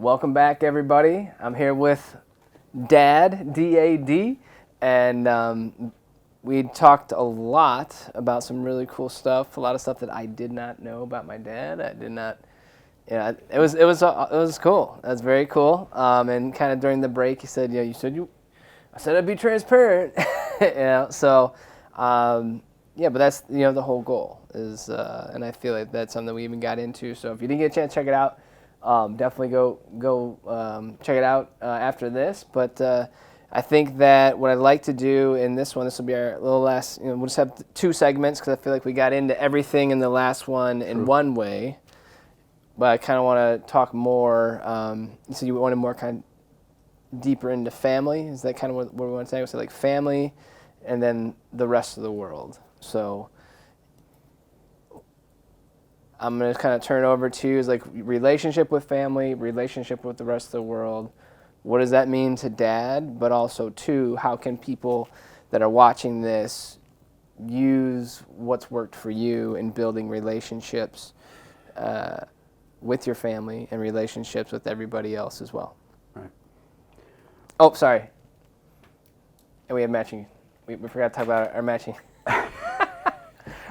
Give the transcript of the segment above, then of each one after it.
Welcome back, everybody. I'm here with Dad, D-A-D, and we talked a lot about some really cool stuff, a lot of stuff that I did not know about my dad. I did not, it was cool. That was very cool. And kind of during the break, he said, I said I'd be transparent, so, yeah, but that's, the whole goal is, and I feel like that's something we even got into. So if you didn't get a chance to check it out, definitely go check it out after this. But I think that what I'd like to do in this one, this will be our little last, we'll just have 2 segments because I feel like we got into everything in the last one in one way. But I kind of want to talk more, so you wanted more kind of deeper into family? Is that kind of what we want to say? We say like family and then the rest of the world. So I'm going to kind of turn it over to you as like relationship with family, relationship with the rest of the world. What does that mean to Dad? But also, too, how can people that are watching this use what's worked for you in building relationships with your family and relationships with everybody else as well? Right. Oh, sorry. And we have matching. We forgot to talk about our matching.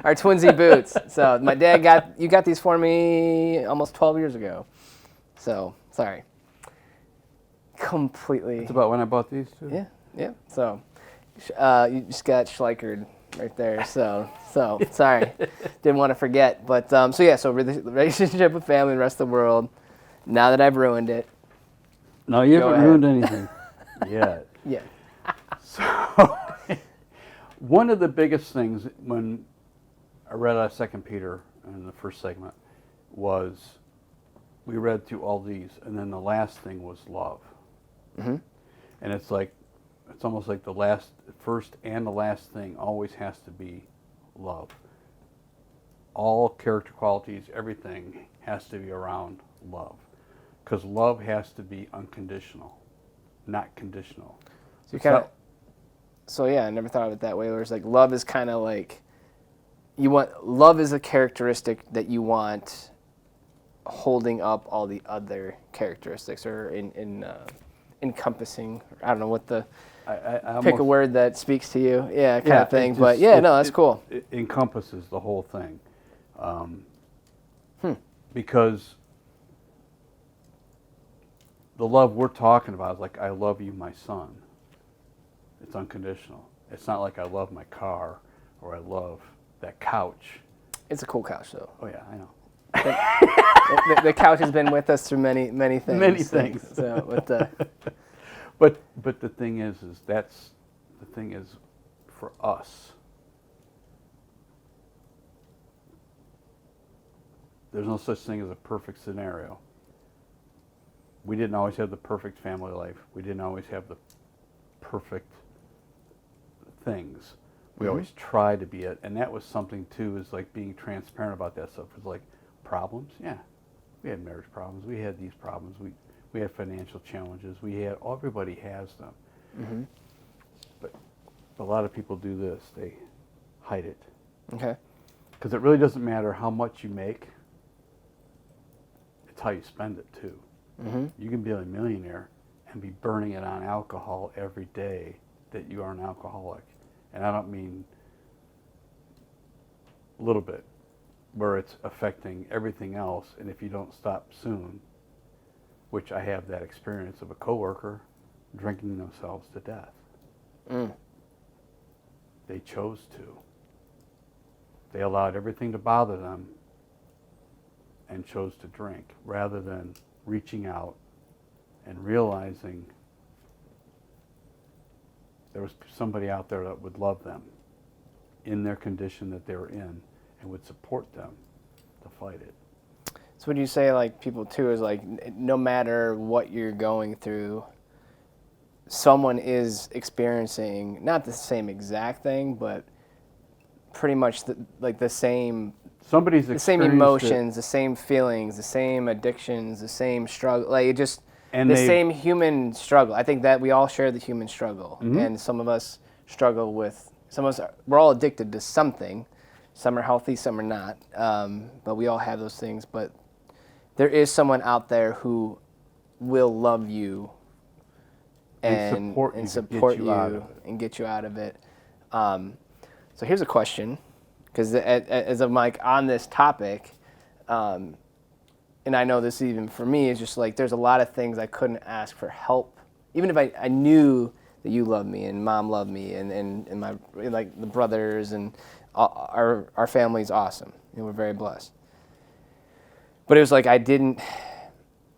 Our twinsy boots. So my dad you got these for me almost 12 years ago. So, sorry. Completely. That's about when I bought these too? Yeah. So, you just got SCHLEICHER'd right there. So sorry. Didn't want to forget. But, so relationship with family and the rest of the world. Now that I've ruined it. No, you haven't ruined anything yet. Yeah. So, one of the biggest things when I read out of 2 Peter in the first segment was we read through all these, and then the last thing was love. Mm-hmm. And it's almost like the first and the last thing always has to be love. All character qualities, everything has to be around love. Because love has to be unconditional, not conditional. So I never thought of it that way. Where it's like love is kind of like love is a characteristic that you want holding up all the other characteristics or encompassing. I don't know what I pick a word that speaks to you. Yeah, kind of thing. But that's cool. It encompasses the whole thing. Because the love we're talking about is like, I love you, my son. It's unconditional. It's not like I love my car or I love that couch. It's a cool couch, though. Oh, yeah, I know. The couch has been with us through many things. Many things. So, but the thing is for us, there's no such thing as a perfect scenario. We didn't always have the perfect family life. We didn't always have the perfect things. We always try to be it, and that was something too, is like being transparent about that stuff. It's like problems, yeah. We had marriage problems, we had these problems, we had financial challenges, everybody has them. Mm-hmm. But a lot of people do this, they hide it. Okay. Because it really doesn't matter how much you make, it's how you spend it too. Mm-hmm. You can be a millionaire and be burning it on alcohol every day that you are an alcoholic. And I don't mean a little bit, where it's affecting everything else, and if you don't stop soon, which I have that experience of a coworker drinking themselves to death. They chose to. They allowed everything to bother them and chose to drink, rather than reaching out and realizing there was somebody out there that would love them in their condition that they were in and would support them to fight it. So would you say, like, people too is like, no matter what you're going through, someone is experiencing not the same exact thing, but pretty much the same. Somebody's the same emotions, the same feelings, the same addictions, the same struggle. Like it just. And the same human struggle. I think that we all share the human struggle. Mm-hmm. And some of us struggle with, we're all addicted to something. Some are healthy, some are not. But we all have those things. But there is someone out there who will love you And support you and to support get you out of it. and get you out of it. So here's a question, because as I'm like on this topic, and I know this even for me, is just like there's a lot of things I couldn't ask for help, even if I knew that you love me and mom loved me and my like the brothers and our family's awesome. You know, we're very blessed. But it was like I didn't.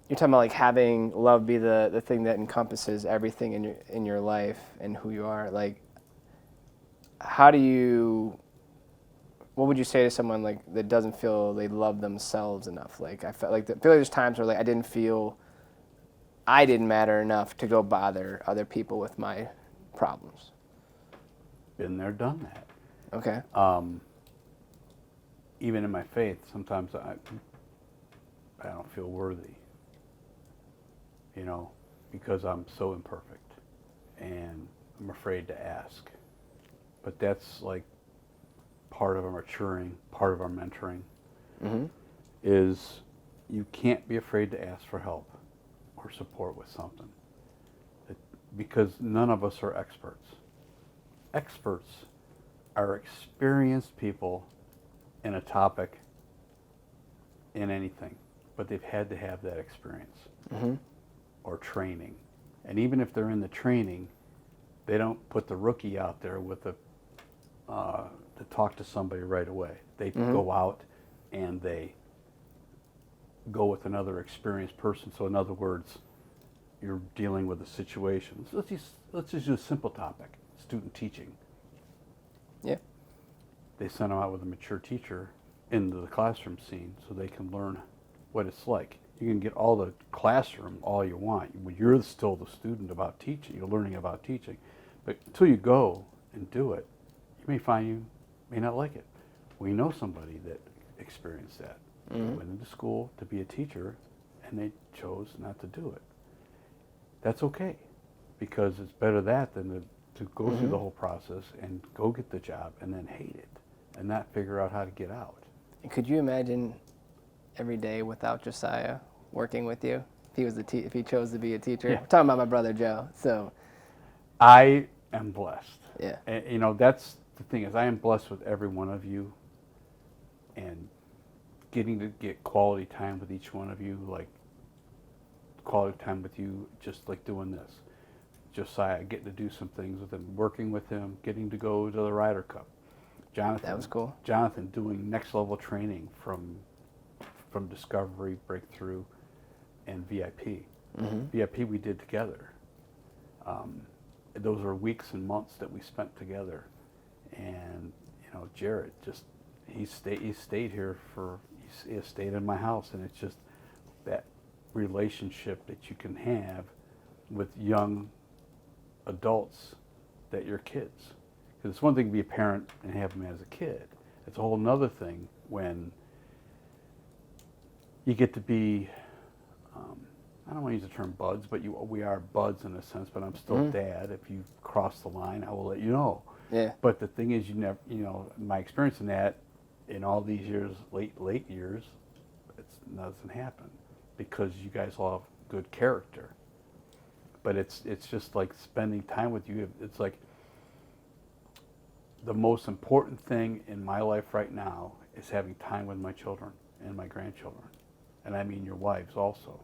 You're talking about like having love be the thing that encompasses everything in your life and who you are. Like, how do you? What would you say to someone like that doesn't feel they love themselves enough? Like I feel like there's times where like I didn't feel I didn't matter enough to go bother other people with my problems. Been there, done that. Okay. Even in my faith, sometimes I don't feel worthy, because I'm so imperfect, and I'm afraid to ask. But that's like part of our maturing, part of our mentoring, is you can't be afraid to ask for help or support with something, because none of us are experts. Experts are experienced people in a topic, in anything, but they've had to have that experience or training. And even if they're in the training, they don't put the rookie out there with to talk to somebody right away. They go out and they go with another experienced person. So in other words, you're dealing with a situation. So let's just use a simple topic, student teaching. Yeah. They send them out with a mature teacher into the classroom scene so they can learn what it's like. You can get all the classroom all you want. You're still the student about teaching. You're learning about teaching. But until you go and do it, you may find you may not like it. We know somebody that experienced that. They went into school to be a teacher and they chose not to do it. That's okay, because it's better that than to go through the whole process and go get the job and then hate it and not figure out how to get out. And could you imagine every day without Josiah working with you if he was if he chose to be a teacher? Yeah. I'm talking about my brother Joe. So I am blessed. yeah. And, that's the thing, is I am blessed with every one of you, and getting to get quality time with each one of you, like quality time with you, just like doing this. Josiah, getting to do some things with him, working with him, getting to go to the Ryder Cup. Jonathan, That was cool. Jonathan doing next level training from Discovery, Breakthrough, and VIP. VIP we did together. Those were weeks and months that we spent together. And Jared, just he stayed here he stayed in my house, and it's just that relationship that you can have with young adults that you're kids. Because it's one thing to be a parent and have them as a kid. It's a whole nother thing when you get to be, I don't want to use the term buds, but we are buds in a sense, but I'm still dad. If you cross the line, I will let you know. Yeah. But the thing is, you never, my experience in that, in all these years, late years, it doesn't happen, because you guys all have good character. But it's just like spending time with you. It's like the most important thing in my life right now is having time with my children and my grandchildren, and I mean your wives also.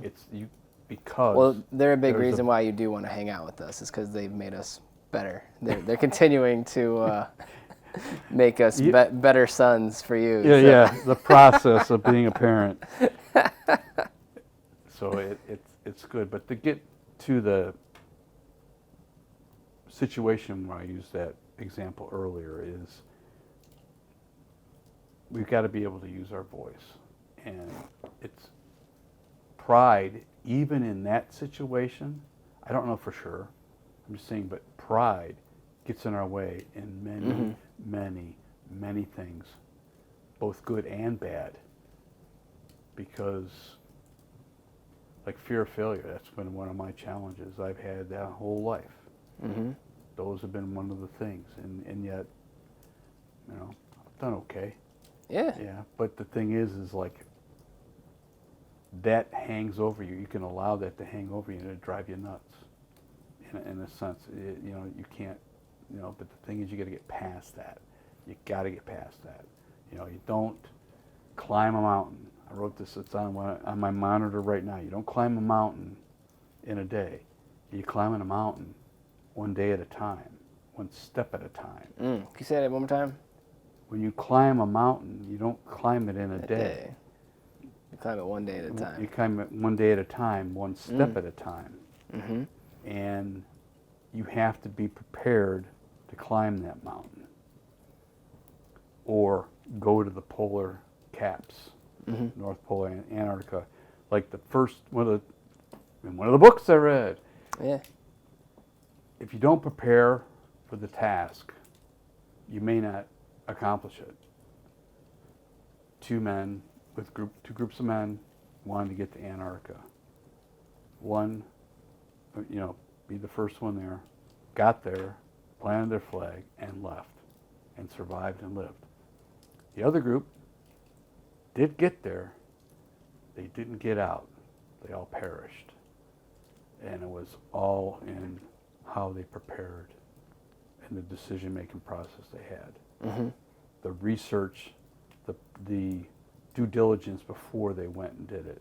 It's you, because Well, they're a big reason why you do want to hang out with us, is because they've made us better. They're continuing to make us better sons for you. Yeah, the process of being a parent. So it's good, but to get to the situation where I used that example earlier, is we've got to be able to use our voice, and it's pride, even in that situation. I don't know for sure, I'm just saying, but pride gets in our way in many things, both good and bad, because like fear of failure, that's been one of my challenges I've had that whole life. Those have been one of the things, and yet, I've done okay. Yeah. Yeah, but the thing is like, that hangs over you. You can allow that to hang over you and it'll drive you nuts. In a sense, you can't, but the thing is you got to get past that. You got to get past that. You don't climb a mountain. I wrote this, it's on my monitor right now. You don't climb a mountain in a day. You climb a mountain one day at a time, one step at a time. Can you say that one more time? When you climb a mountain, you don't climb it in a day. You climb it one day at a time. You climb it one day at a time, one step at a time. Mm-hmm. And you have to be prepared to climb that mountain or go to the polar caps, North Pole and Antarctica. Like the first one of the books I read. Yeah. If you don't prepare for the task, you may not accomplish it. Two groups of men wanted to get to Antarctica. One, be the first one there, got there, planted their flag, and left, and survived and lived. The other group did get there. They didn't get out. They all perished. And it was all in how they prepared and the decision-making process they had. Mm-hmm. The research, the due diligence before they went and did it.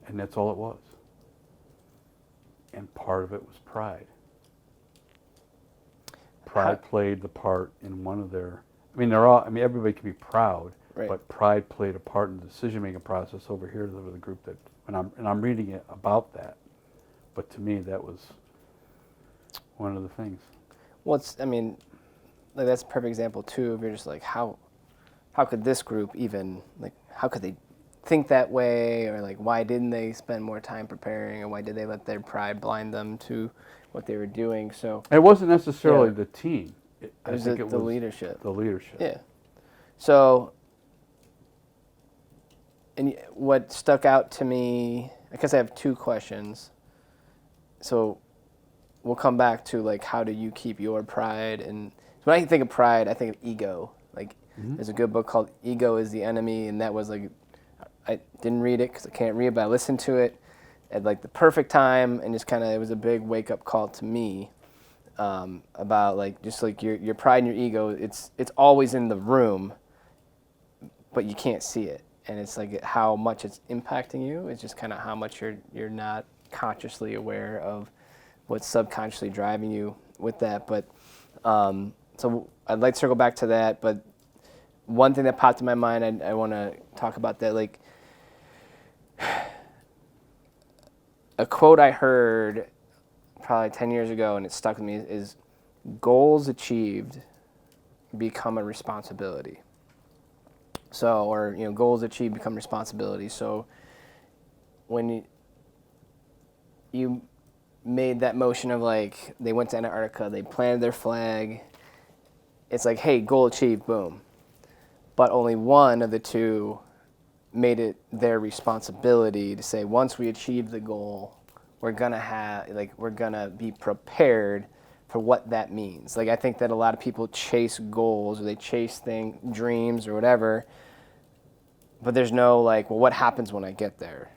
And that's all it was. And part of it was pride. Pride played the part in one of their, everybody can be proud, right. But pride played a part in the decision-making process over here with the group that, and I'm reading it about that. But to me, that was one of the things. Well, that's a perfect example too. If you're just like, how could this group even, how could they think that way, or why didn't they spend more time preparing, or why did they let their pride blind them to what they were doing? So it wasn't necessarily the team. I think it was the leadership. The leadership. Yeah. So, and what stuck out to me, I guess I have two questions. So we'll come back to how do you keep your pride? And when I think of pride, I think of ego. There's a good book called Ego is the Enemy, and that was I didn't read it because I can't read, but I listened to it at the perfect time, and just it was a big wake up call to me about your pride and your ego. It's always in the room, but you can't see it, and it's how much it's impacting you. It's just how much you're not consciously aware of what's subconsciously driving you with that. But so I'd like to circle back to that, but one thing that popped in my mind, I want to talk about that. A quote I heard probably 10 years ago, and it stuck with me, is goals achieved become a responsibility. So, or, goals achieved become responsibility. So when you made that motion of they went to Antarctica, they planted their flag, it's hey, goal achieved, boom. But only one of the two made it their responsibility to say, once we achieve the goal, we're gonna be prepared for what that means. I think that a lot of people chase goals, or they chase dreams or whatever, but there's no what happens when I get there?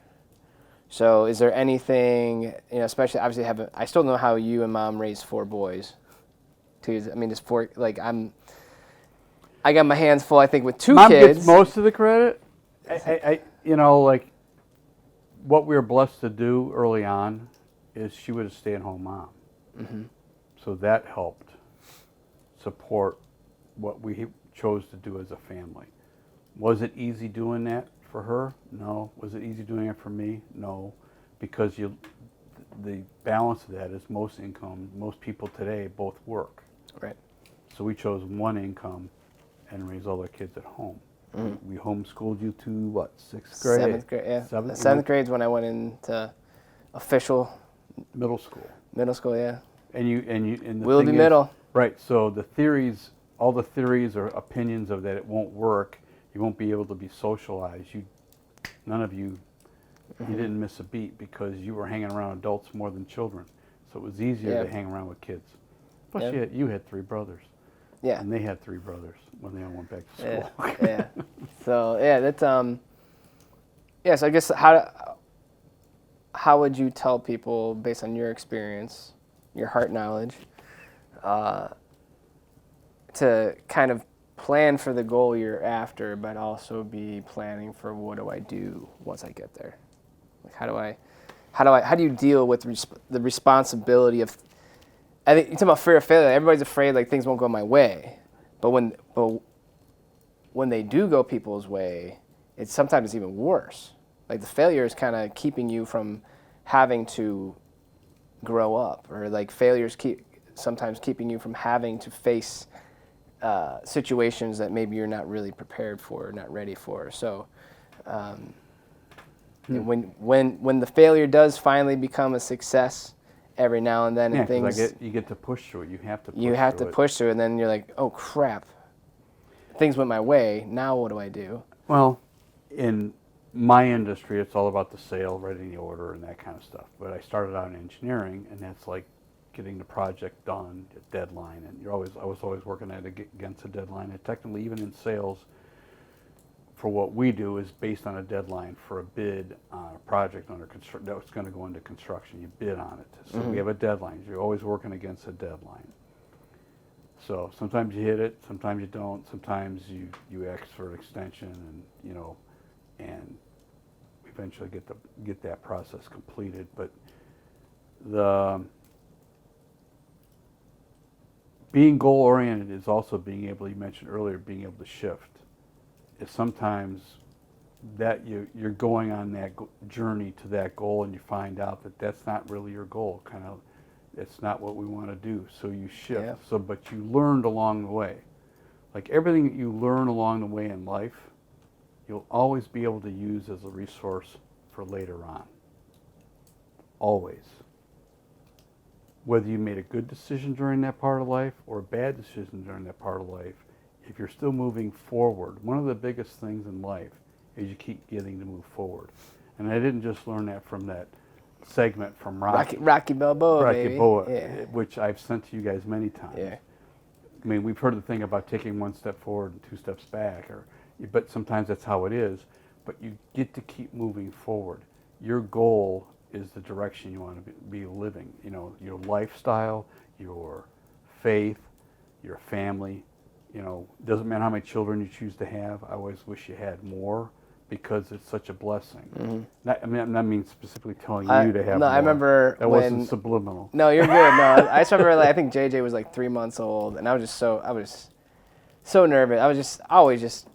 So is there anything, especially obviously I still know how you and Mom raised 4 boys. Just 4, I got my hands full, I think, with 2 Mom kids. Mom gets most of the credit. What we were blessed to do early on is she was a stay-at-home mom. Mm-hmm. So that helped support what we chose to do as a family. Was it easy doing that for her? No. Was it easy doing it for me? No. Because the balance of that is most people today both work. Right. So we chose one income and raised all our kids at home. Mm-hmm. We homeschooled you to what, 6th grade? 7th grade, yeah. 7th grade's when I went into official middle school. Middle school, yeah. And Will be middle. Right. So all the theories or opinions of that it won't work, you won't be able to be socialized. None of you, you didn't miss a beat because you were hanging around adults more than children. So it was easier to hang around with kids. Plus, you had 3 brothers. Yeah. And they had 3 brothers when they all went back to school. Yeah. So, that's, Yes, I guess how would you tell people, based on your experience, your heart knowledge, to kind of plan for the goal you're after, but also be planning for what do I do once I get there? Like how do you deal with the responsibility of? I think you're talking about fear of failure. Everybody's afraid like things won't go my way, but when they do go people's way, it's sometimes even worse. Like the failure is kind of keeping you from having to grow up, or like failures sometimes keeping you from having to face situations that maybe you're not really prepared for, or not ready for. So when the failure does finally become a success, every now and then, Yeah, and things because you get to push through it. You have to. push through it, and then you're like, oh crap, things went my way. Now what do I do? Well, in my industry, it's all about the sale, writing the order, and that kind of stuff. But I started out in engineering, and that's like getting the project done, a deadline, and I was always working against a deadline. And technically, even in sales, for what we do is based on a deadline for a bid on a project under construction that's going to go into construction. You bid on it, so we have a deadline. You're always working against a deadline. So sometimes you hit it, sometimes you don't. Sometimes you ask for an extension, and and eventually get that process completed. But the being goal oriented is also being able. You mentioned earlier being able to shift. Is sometimes that you're going on that journey to that goal, and you find out that that's not really your goal. Kind of, it's not what we want to do. So you shift. Yeah. So, but you learned along the way. Like everything that you learn along the way in life, you'll always be able to use as a resource for later on. Always. Whether you made a good decision during that part of life or a bad decision during that part of life, if you're still moving forward, one of the biggest things in life is you keep getting to move forward. And I didn't just learn that from that segment from Rocky Balboa, baby. Yeah. Which I've sent to you guys many times. Yeah. I mean, we've heard the thing about taking one step forward and two steps back, but sometimes that's how it is. But you get to keep moving forward. Your goal is the direction you want to be living. Your lifestyle, your faith, your family. Doesn't matter how many children you choose to have. I always wish you had more because it's such a blessing. I mean specifically telling you to have more. I remember that wasn't subliminal. No, you're good. No, I just remember I think JJ was like 3 months old, and I was so nervous. I was always just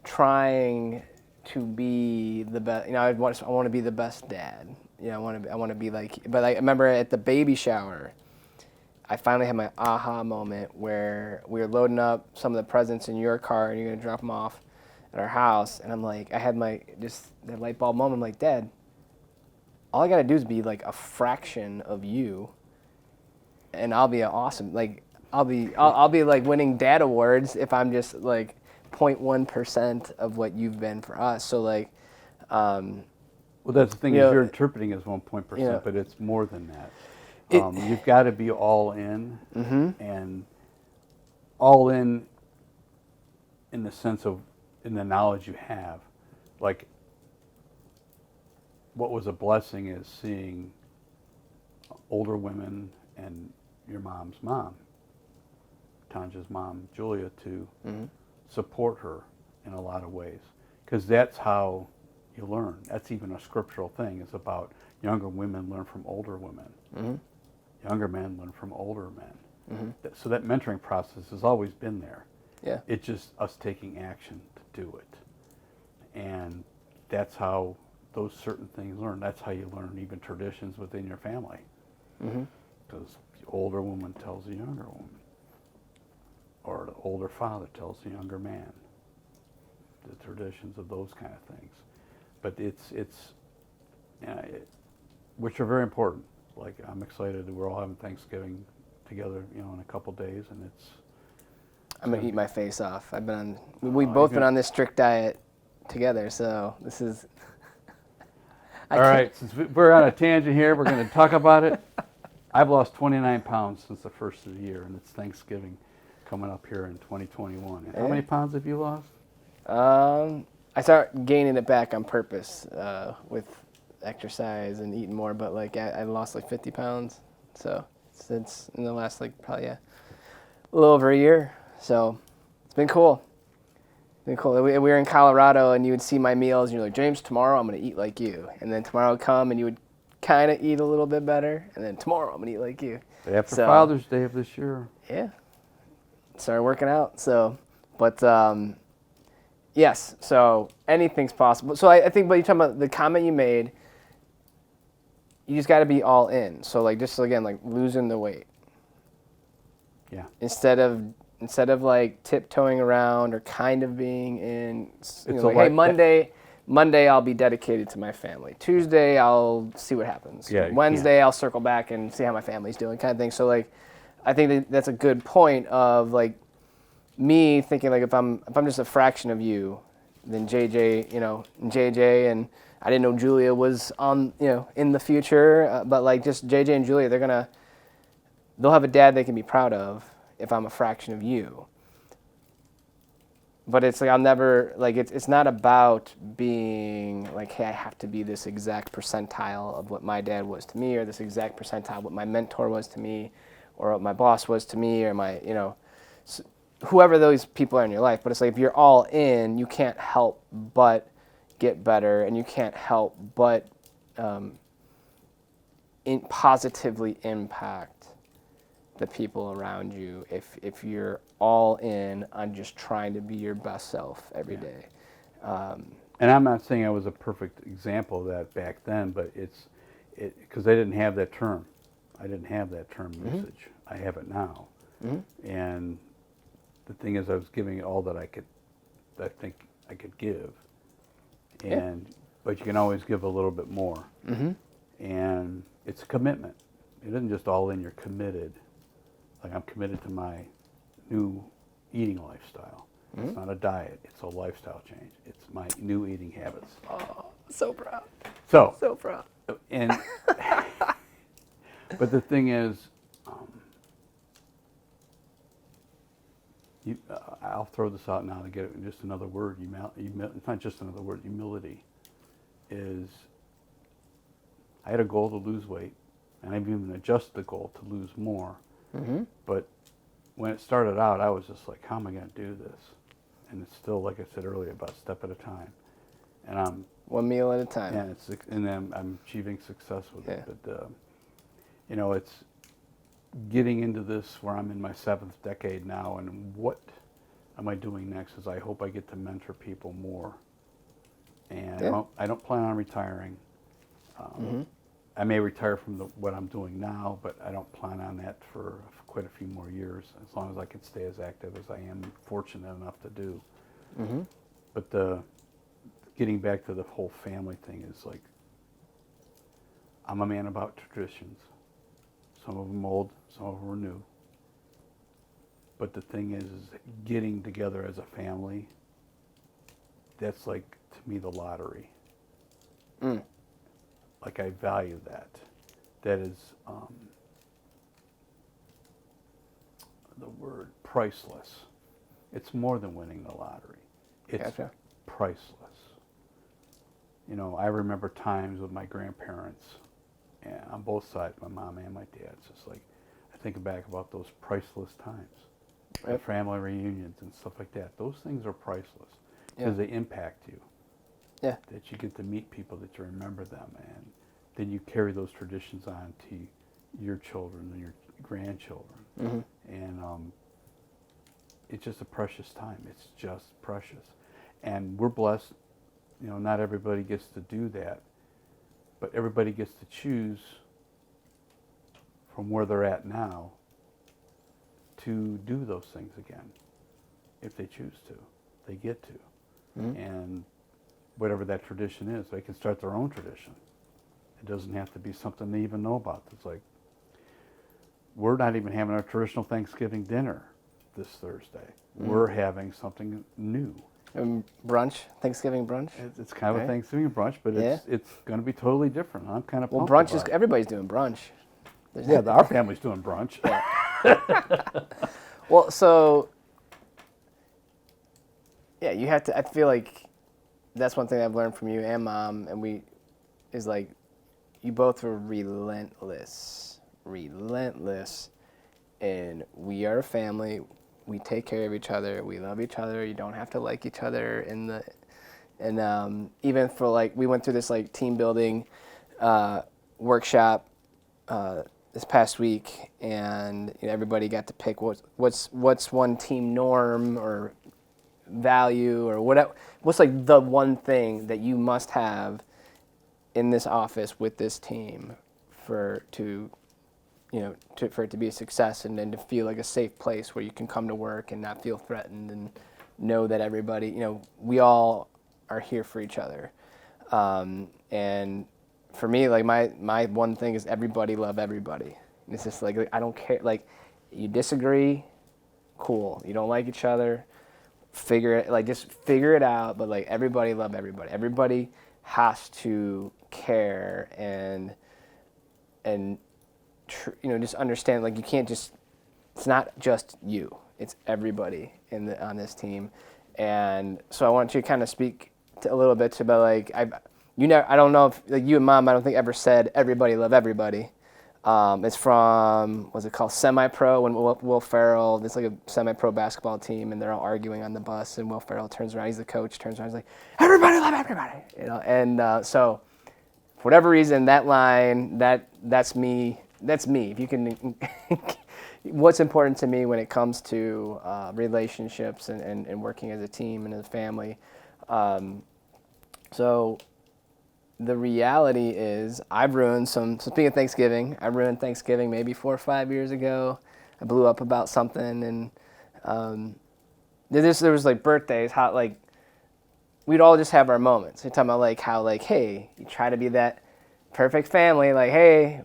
trying to be the best. I want to be the best dad. I want to be like. But I remember at the baby shower, I finally had my aha moment where we were loading up some of the presents in your car, and you're gonna drop them off at our house. And I'm like, I had that light bulb moment. I'm like, Dad, all I gotta do is be like a fraction of you, and I'll be awesome. Like I'll be like winning dad awards if I'm just like 0.1% of what you've been for us. So like. Well, that's the thing is you're interpreting as 1%, but it's more than that. You've got to be all in, and all in the sense of in the knowledge you have. Like, what was a blessing is seeing older women and your mom's mom, Tanja's mom, Julia, to support her in a lot of ways, because that's how you learn. That's even a scriptural thing. It's about younger women learn from older women. Younger men learn from older men. So that mentoring process has always been there. Yeah. It's just us taking action to do it. And that's how those certain things learn. That's how you learn even traditions within your family. Because the older woman tells the younger woman, or the older father tells the younger man. The traditions of those kind of things. But which are very important. Like, I'm excited that we're all having Thanksgiving together, in a couple days, and I'm gonna eat my face off. We've both been on this strict diet together, so this is. All right, since we're on a tangent here, we're going to talk about it. I've lost 29 pounds since the first of the year, and it's Thanksgiving coming up here in 2021. And how many pounds have you lost? I start gaining it back on purpose with exercise and eating more, but like I lost like 50 pounds. So since in the last like probably a little over a year. So it's been cool. Been cool. We were in Colorado and you would see my meals and you're like, James, tomorrow I'm going to eat like you. And then tomorrow would come and you would kind of eat a little bit better. And then tomorrow I'm going to eat like you. After Father's Day of this year. Yeah. Started working out. So, but yes, so anything's possible. So I think, but you're talking about the comment you made, you just got to be all in. So like, just again, like losing the weight. Yeah. Instead of like tiptoeing around or kind of being in, you know, like, hey, Monday I'll be dedicated to my family. Tuesday I'll see what happens. Yeah, Wednesday I'll circle back and see how my family's doing, kind of thing. So like, I think that's a good point of like me thinking like if I'm just a fraction of you, then JJ, you know, JJ and I didn't know Julia was on, you know, in the future, but like just JJ and Julia, they'll have a dad they can be proud of if I'm a fraction of you. But it's like I'll never, like it's not about being like, hey, I have to be this exact percentile of what my dad was to me, or this exact percentile of what my mentor was to me, or what my boss was to me, or my, you know, whoever those people are in your life. But it's like if you're all in, you can't help but get better, and you can't help but positively impact the people around you if you're all in on just trying to be your best self every day. And I'm not saying I was a perfect example of that back then, but it's because I didn't have that term. I didn't have that term usage. I have it now. And the thing is, I was giving all that I think I could give. And but you can always give a little bit more. And it's a commitment. It isn't just all in. You're committed. Like I'm committed to my new eating lifestyle. It's not a diet. It's a lifestyle change. It's my new eating habits. Oh, so proud. So proud. And but the thing is, I'll throw this out now to get it, just another word. It's not just another word. Humility is. I had a goal to lose weight, and I've even adjusted the goal to lose more. But when it started out, I was just like, how am I going to do this? And it's still, like I said earlier, about a step at a time. And I'm one meal at a time. and then I'm achieving success with it. But you know, it's getting into this where I'm in my 7th decade now, and what am I doing next? Is I hope I get to mentor people more. And I don't plan on retiring. I may retire from what I'm doing now, but I don't plan on that for quite a few more years, as long as I can stay as active as I am fortunate enough to do. But getting back to the whole family thing is like, I'm a man about traditions. Some of them old, some of them are new. But the thing is getting together as a family, that's like, to me, the lottery. Like, I value that. That is the word priceless. It's more than winning the lottery. It's priceless. You know, I remember times with my grandparents, and on both sides, my mom and my dad. It's just like, I think back about those priceless times. The family reunions and stuff like that. Those things are priceless because they impact you. That you get to meet people, that you remember them, and then you carry those traditions on to your children and your grandchildren. And it's just a precious time. It's just precious. And we're blessed, you know, not everybody gets to do that, but everybody gets to choose from where they're at now to do those things again. If they choose to, they get to. And whatever that tradition is, they can start their own tradition. It doesn't have to be something they even know about. It's like, we're not even having our traditional Thanksgiving dinner this Thursday. We're having something new. Brunch, Thanksgiving brunch. It's kind of a Thanksgiving brunch, but it's going to be totally different. I'm kind of pumped brunch about is everybody's doing brunch. Our family's doing brunch. Well, so you have to. I feel like that's one thing I've learned from you and Mom, and is like, you both were relentless, and we are a family. We take care of each other. We love each other. You don't have to like each other and even for like, we went through this like team building workshop this past week, and everybody got to pick what's one team norm or value or whatever. What's like the one thing that you must have in this office with this team for it to be a success, and then to feel like a safe place where you can come to work and not feel threatened and know that everybody, we all are here for each other. And for me, like my one thing is everybody love everybody. And it's just like, I don't care, like, you disagree, cool. You don't like each other, just figure it out, but like, everybody love everybody. Everybody has to care and just understand, like, you can't just, it's not just you, it's everybody on this team. And so I want you to kind of speak a little bit about, like, I don't know if, like, you and Mom, I don't think ever said everybody love everybody. It's from, what's it called, Semi-Pro, when Will Ferrell, it's like a semi-pro basketball team, and they're all arguing on the bus, and Will Ferrell turns around, he's the coach, turns around, he's like, everybody love everybody, and so for whatever reason, that line, that's me. If you can, what's important to me when it comes to relationships and working as a team and as a family. So the reality is, I've ruined speaking of Thanksgiving, I ruined Thanksgiving maybe 4 or 5 years ago. I blew up about something, and there was like birthdays, how like, we'd all just have our moments. We're talking about like how, like, hey, you try to be that perfect family, like, hey,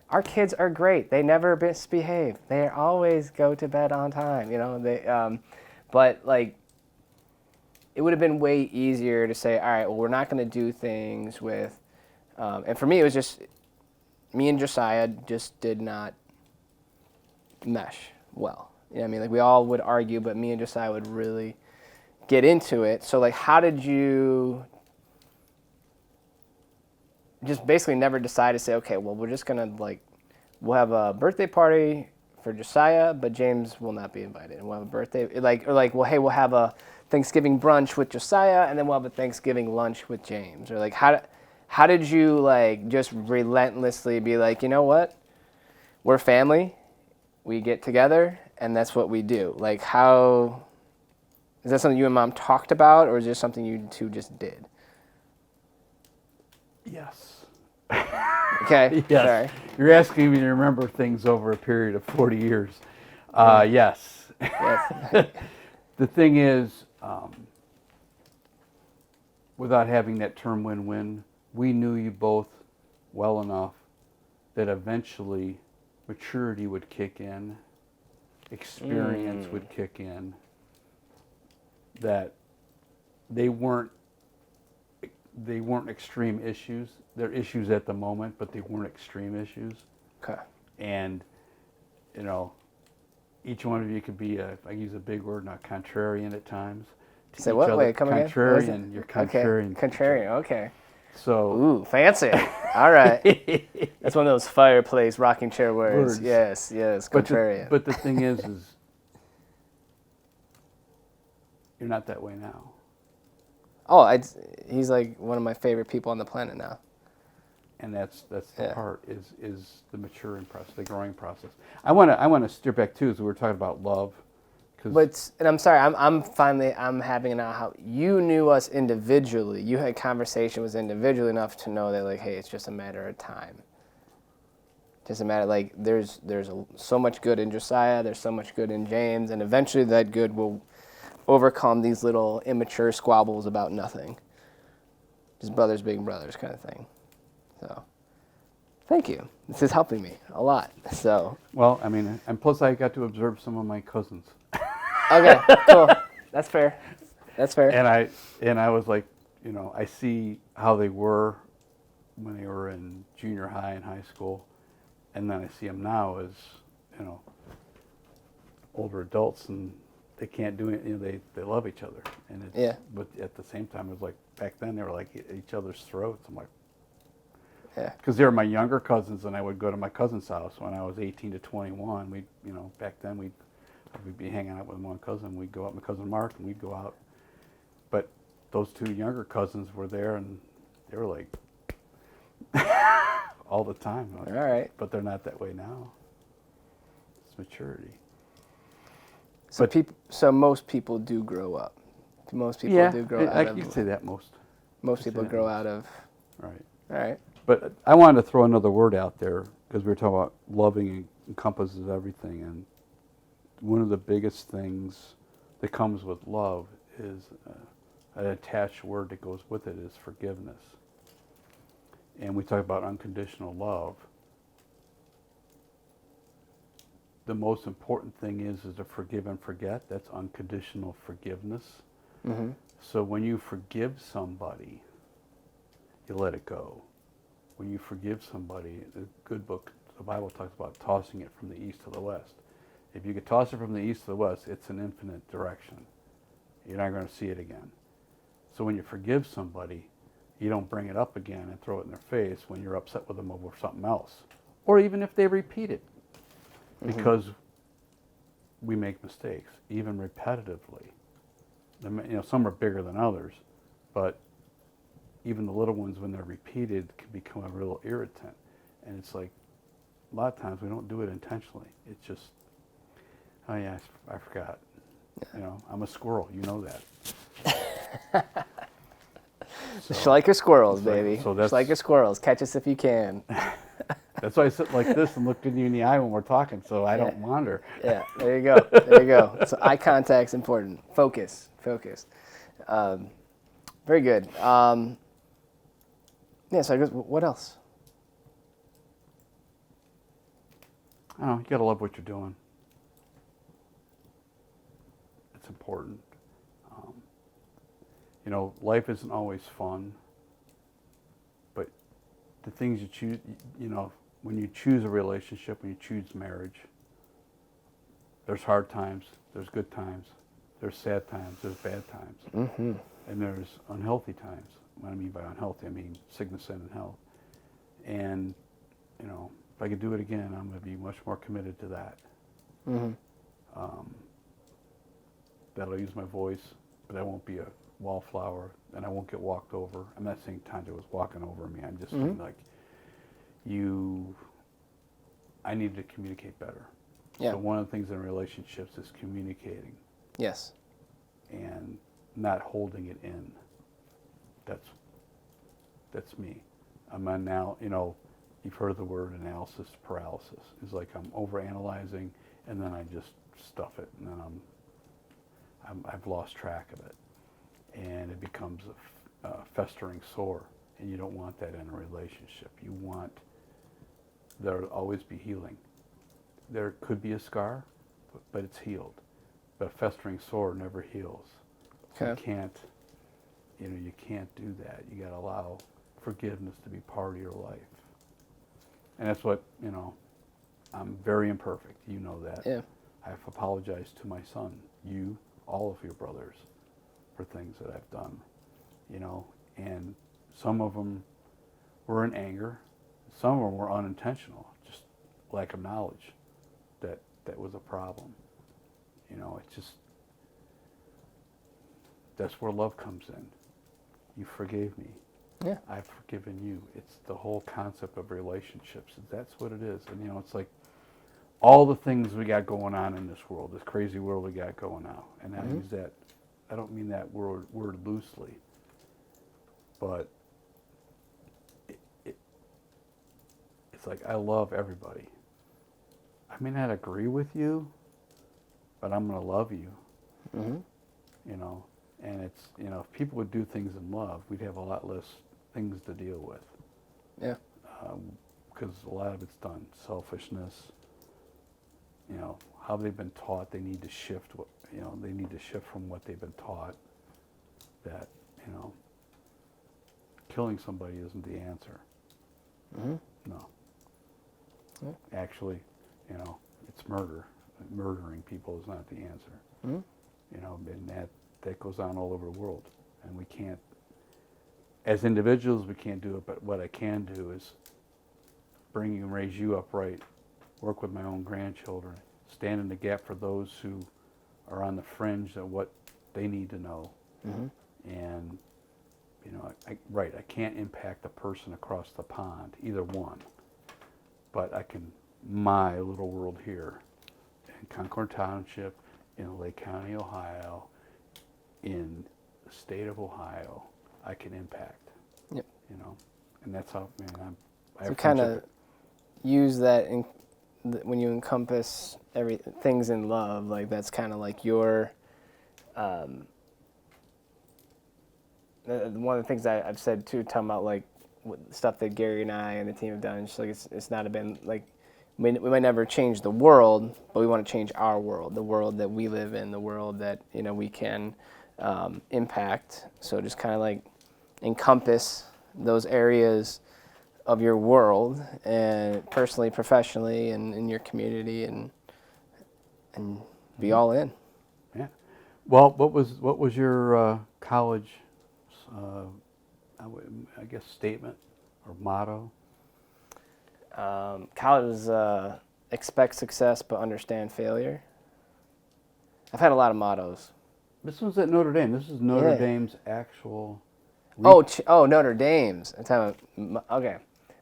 our kids are great. They never misbehave. They always go to bed on time. But like, it would have been way easier to say, all right, well, we're not going to do things with, and for me, it was just, me and Josiah just did not mesh well. Like, we all would argue, but me and Josiah would really get into it. So like, how did you just basically never decide to say, okay, well, we're just gonna, like, we'll have a birthday party for Josiah, but James will not be invited, and we'll have a birthday, well, hey, we'll have a Thanksgiving brunch with Josiah, and then we'll have a Thanksgiving lunch with James, or like, how did you, like, just relentlessly be like, you know what, we're family, we get together, and that's what we do. Like, how is that something you and Mom talked about, or is this something you two just did? Yes. Okay. Yes. Sorry. You're asking me to remember things over a period of 40 years. Yes. Yes. The thing is, without having that term win-win, we knew you both well enough that eventually maturity would kick in, experience would kick in, that they weren't extreme issues. They're issues at the moment, but they weren't extreme issues. Okay. And, each one of you could be I use a big word, not contrarian at times. Say what? Wait, come again? Contrarian. You're contrarian. Okay. Contrarian. Okay. So. Ooh, fancy. All right. That's one of those fireplace rocking chair words. Yes. Contrarian. But the thing is you're not that way now. Oh, he's like one of my favorite people on the planet now. And that's the part is the maturing process, the growing process. I want to steer back too, as we were talking about love. And I'm sorry, I'm having an how you knew us individually. You had conversation with us individually enough to know that, like, hey, it's just a matter of time. Just a matter, like, there's so much good in Josiah, there's so much good in James, and eventually that good will overcome these little immature squabbles about nothing. Just brothers being brothers kind of thing. So, thank you. This is helping me a lot. So. Well, I mean, and plus I got to observe some of my cousins. Okay, cool. That's fair. And I was like, I see how they were when they were in junior high and high school, and then I see them now as, older adults, and they can't do it. You know, they love each other, and it's, Yeah. But at the same time, it was like back then they were like at each other's throats. I'm like, Yeah. because they were my younger cousins, and I would go to my cousin's house when I was 18 to 21. We, back then we'd be hanging out with one cousin. We'd go out, my cousin Mark, and we'd go out. But those two younger cousins were there, and they were like all the time. Like, All right. But they're not that way now. It's maturity. So so most people do grow up. Most people do grow out of. You'd say that most. Most people grow out of. Right. All right. But I wanted to throw another word out there because we were talking about loving encompasses everything, and one of the biggest things that comes with love is an attached word that goes with it is forgiveness. And we talk about unconditional love. The most important thing is to forgive and forget. That's unconditional forgiveness. Mm-hmm. So when you forgive somebody, you let it go. When you forgive somebody, the good book, the Bible talks about tossing it from the east to the west. If you could toss it from the east to the west, it's an infinite direction. You're not going to see it again. So when you forgive somebody, you don't bring it up again and throw it in their face when you're upset with them over something else. Or even if they repeat it. Mm-hmm. Because we make mistakes, even repetitively. Some are bigger than others, but even the little ones, when they're repeated, can become a real irritant. And it's like, a lot of times we don't do it intentionally. It's just, oh yeah, I forgot. Yeah. I'm a squirrel, you know that. So, Schleicher squirrels, baby. So that's, Schleicher squirrels. Catch us if you can. That's why I sit like this and look at you in the eye when we're talking, so I don't wander. Yeah, there you go. There you go. So eye contact's important. Focus. Very good. So I guess, what else? I don't know, you gotta love what you're doing. It's important. Life isn't always fun, but the things you choose, when you choose a relationship, when you choose marriage, there's hard times, there's good times, there's sad times, there's bad times, Mm-hmm. and there's unhealthy times. What I mean by unhealthy, I mean sickness, sin, and health. And, if I could do it again, I'm going to be much more committed to that. Mm-hmm. That I'll use my voice, but I won't be a wallflower, and I won't get walked over. I'm not saying Tanya was walking over me. I'm just saying, like, I need to communicate better. Yeah. So one of the things in relationships is communicating. Yes. And not holding it in. That's me. I'm now, you've heard the word analysis paralysis. It's like I'm overanalyzing, and then I just stuff it, and then I've lost track of it, and it becomes a festering sore, and you don't want that in a relationship. You want there to always be healing. There could be a scar, but it's healed. But a festering sore never heals. So Okay. you can't do that. You got to allow forgiveness to be part of your life. And that's what, I'm very imperfect. You know that. Yeah. I've apologized to my son, you, all of your brothers, for things that I've done, and some of them were in anger. Some of them were unintentional, just lack of knowledge that was a problem. It's just, that's where love comes in. You forgave me. Yeah. I've forgiven you. It's the whole concept of relationships. That's what it is. And it's like all the things we got going on in this world, this crazy world we got going on. And I use that, I don't mean that word loosely, but it's like I love everybody. I may not agree with you, but I'm going to love you. Mm-hmm. And it's, if people would do things in love, we'd have a lot less things to deal with. Yeah. Because a lot of it's done. Selfishness, how they've been taught, they need to shift, they need to shift from what they've been taught. That, killing somebody isn't the answer. Mm-hmm. No. Yeah. Actually, it's murder. Murdering people is not the answer. Mm-hmm. you know, and that goes on all over the world. And we can't, as individuals, we can't do it, but what I can do is bring and raise you up right, work with my own grandchildren, stand in the gap for those who are on the fringe of what they need to know. Mm-hmm. And, you know, I can't impact the person across the pond, either one, but I can, my little world here in Concord Township, in Lake County, Ohio, in the state of Ohio, I can impact. Yep. You know, and that's how, man, I So have kind of friendship. use that when you encompass things in love, like that's kind of like your one of the things I've said too, talking about like stuff that Gary and I and the team have done. It's like it's not been like we might never change the world, but we want to change our world, the world that we live in, the world that we can impact. So just kind of like encompass those areas of your world, and personally, professionally, and in your community, and be all in. Yeah. Well, what was your college, I guess, statement or motto? College was expect success but understand failure. I've had a lot of mottos. This was at Notre Dame. This is Notre Yeah. Dame's actual. Notre Dame's. Okay.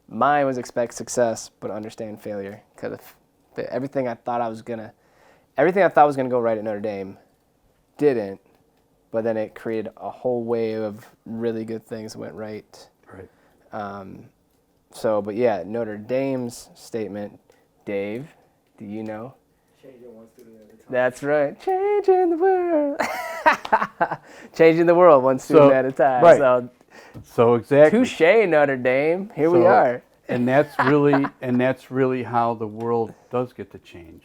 Mine was expect success but understand failure, because everything I thought was gonna go right at Notre Dame didn't, but then it created a whole wave of really good things that went right. Right. But yeah, Notre Dame's statement, Dave, do you know? Change it one student at a time. That's right. Changing the world. Changing the world one student at a time. Right. So exactly. Touche, Notre Dame. Here we are. And that's really how the world does get to change.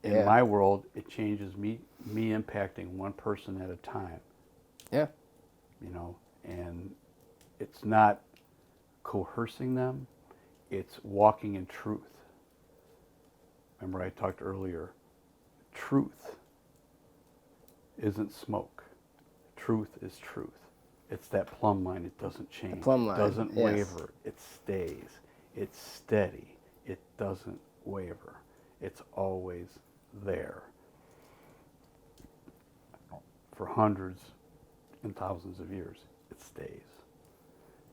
In my world, it changes me impacting one person at a time. Yeah. You know, and it's not coercing them, it's walking in truth. Remember I talked earlier, truth isn't smoke. Truth is truth. It's that plumb line. It doesn't change. The plumb line, It doesn't yes. waver. It stays. It's steady. It doesn't waver. It's always there. For hundreds and thousands of years, it stays.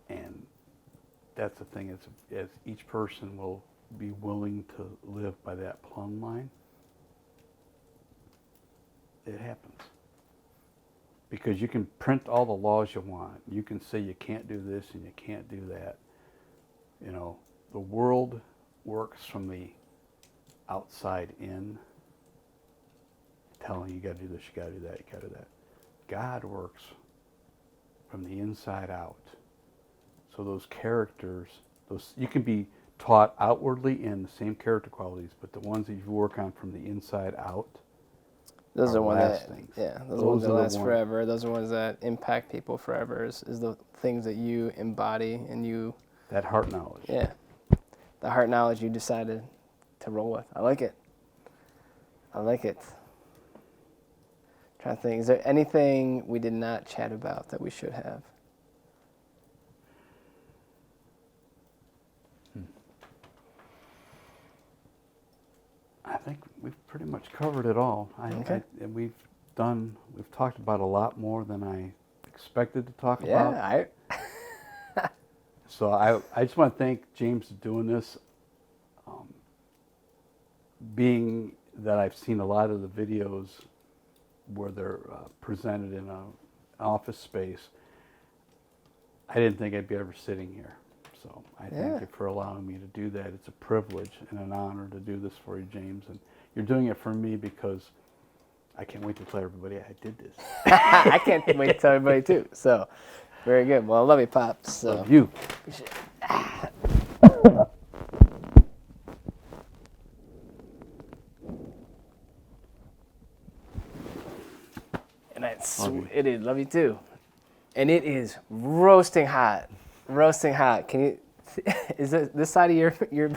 And that's the thing, as each person will be willing to live by that plumb line, it happens. Because you can print all the laws you want. You can say you can't do this and you can't do that. You know, the world works from the outside in, telling you got to do this, you got to do that, you got to do that. God works from the inside out. So those characters, you can be taught outwardly in the same character qualities, but the ones that you work on from the inside out, Those are ones that, lasting. those ones that last forever. Those are ones that impact people forever. Is the things that you embody and you. That heart knowledge. Yeah, the heart knowledge you decided to roll with. I like it. Trying to think. Is there anything we did not chat about that we should have? I think we've pretty much covered it all. Okay. And we've talked about a lot more than I expected to talk about. Yeah, So I just want to thank James for doing this. Being that I've seen a lot of the videos where they're presented in an office space, I didn't think I'd be ever sitting here. So I thank you for allowing me to do that. It's a privilege and an honor to do this for you, James. And you're doing it for me because I can't wait to tell everybody I did this. I can't wait to tell everybody too. So, very good. Well, I love you, Pops. So. Love you. And it is. Love you too. And it is roasting hot. Roasting hot. Can you? Is this side of your